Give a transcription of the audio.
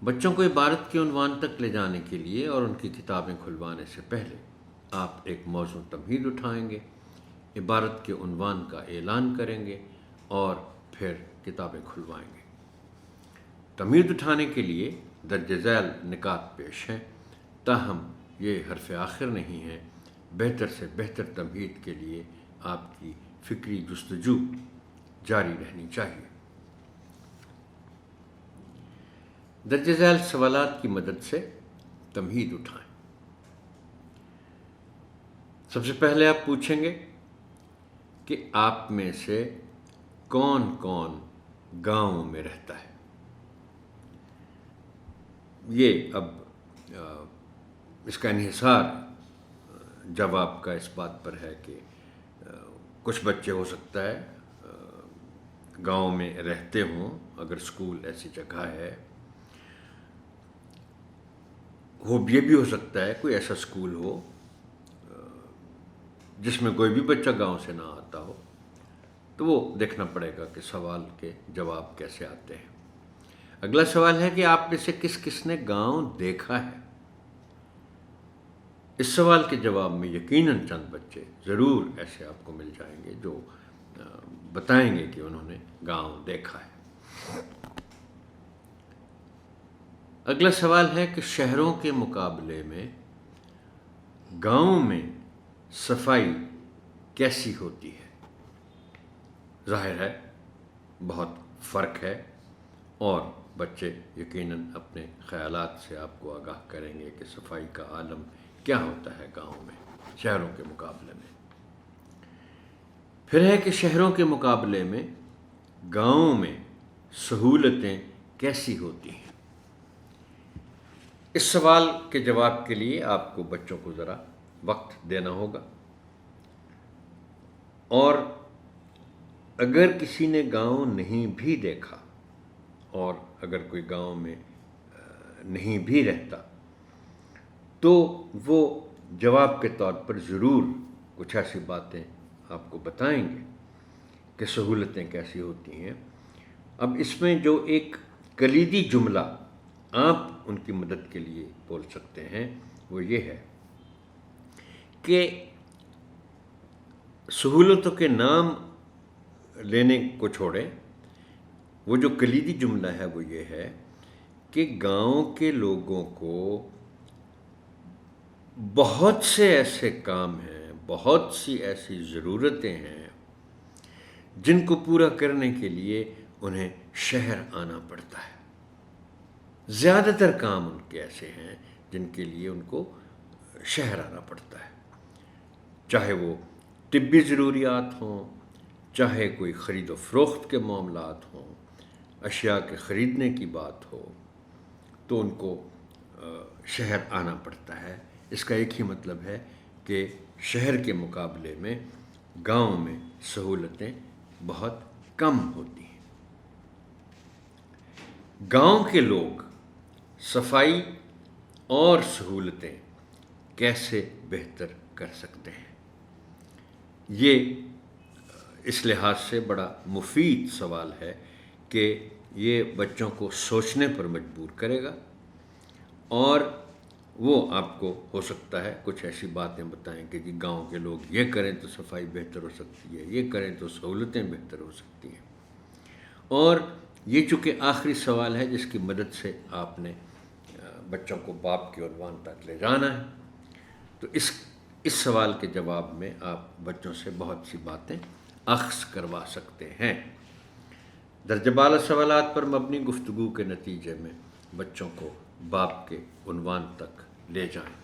بچوں کو عبارت کے عنوان تک لے جانے کے لیے اور ان کی کتابیں کھلوانے سے پہلے آپ ایک موضوع تمہید اٹھائیں گے، عبارت کے عنوان کا اعلان کریں گے اور پھر کتابیں کھلوائیں گے۔ تمہید اٹھانے کے لیے درج ذیل نکات پیش ہیں، تاہم یہ حرف آخر نہیں ہے۔ بہتر سے بہتر تمہید کے لیے آپ کی فکری جستجو جاری رہنی چاہیے۔ درج ذیل سوالات کی مدد سے تمہید اٹھائیں۔ سب سے پہلے آپ پوچھیں گے کہ آپ میں سے کون کون گاؤں میں رہتا ہے۔ یہ اب اس کا انحصار جواب کا اس بات پر ہے کہ کچھ بچے ہو سکتا ہے گاؤں میں رہتے ہوں، اگر اسکول ایسی جگہ ہے۔ یہ بھی ہو سکتا ہے کوئی ایسا اسکول ہو جس میں کوئی بھی بچہ گاؤں سے نہ آتا ہو، تو وہ دیکھنا پڑے گا کہ سوال کے جواب کیسے آتے ہیں۔ اگلا سوال ہے کہ آپ میں سے کس کس نے گاؤں دیکھا ہے۔ اس سوال کے جواب میں یقیناً چند بچے ضرور ایسے آپ کو مل جائیں گے جو بتائیں گے کہ انہوں نے گاؤں دیکھا ہے۔ اگلا سوال ہے کہ شہروں کے مقابلے میں گاؤں میں صفائی کیسی ہوتی ہے۔ ظاہر ہے بہت فرق ہے، اور بچے یقیناً اپنے خیالات سے آپ کو آگاہ کریں گے کہ صفائی کا عالم کیا ہوتا ہے گاؤں میں شہروں کے مقابلے میں۔ پھر ہے کہ شہروں کے مقابلے میں گاؤں میں سہولتیں کیسی ہوتی ہیں۔ اس سوال کے جواب کے لیے آپ کو بچوں کو ذرا وقت دینا ہوگا، اور اگر کسی نے گاؤں نہیں بھی دیکھا اور اگر کوئی گاؤں میں نہیں بھی رہتا، تو وہ جواب کے طور پر ضرور کچھ ایسی باتیں آپ کو بتائیں گے کہ سہولتیں کیسی ہوتی ہیں۔ اب اس میں جو ایک کلیدی جملہ آپ ان کی مدد کے لیے بول سکتے ہیں وہ یہ ہے کہ سہولتوں کے نام لینے کو چھوڑیں، وہ جو کلیدی جملہ ہے وہ یہ ہے کہ گاؤں کے لوگوں کو بہت سے ایسے کام ہیں، بہت سی ایسی ضرورتیں ہیں جن کو پورا کرنے کے لیے انہیں شہر آنا پڑتا ہے۔ زیادہ تر کام ان کے ایسے ہیں جن کے لیے ان کو شہر آنا پڑتا ہے، چاہے وہ طبی ضروریات ہوں، چاہے کوئی خرید و فروخت کے معاملات ہوں، اشیاء کے خریدنے کی بات ہو، تو ان کو شہر آنا پڑتا ہے۔ اس کا ایک ہی مطلب ہے کہ شہر کے مقابلے میں گاؤں میں سہولتیں بہت کم ہوتی ہیں۔ گاؤں کے لوگ صفائی اور سہولتیں کیسے بہتر کر سکتے ہیں؟ یہ اس لحاظ سے بڑا مفید سوال ہے کہ یہ بچوں کو سوچنے پر مجبور کرے گا، اور وہ آپ کو ہو سکتا ہے کچھ ایسی باتیں بتائیں کہ جی گاؤں کے لوگ یہ کریں تو صفائی بہتر ہو سکتی ہے، یہ کریں تو سہولتیں بہتر ہو سکتی ہیں۔ اور یہ چونکہ آخری سوال ہے جس کی مدد سے آپ نے بچوں کو باب کے عنوان تک لے جانا ہے، تو اس سوال کے جواب میں آپ بچوں سے بہت سی باتیں اخذ کروا سکتے ہیں۔ درجہ بالا سوالات پر مبنی گفتگو کے نتیجے میں بچوں کو باب کے عنوان تک لے جائیں۔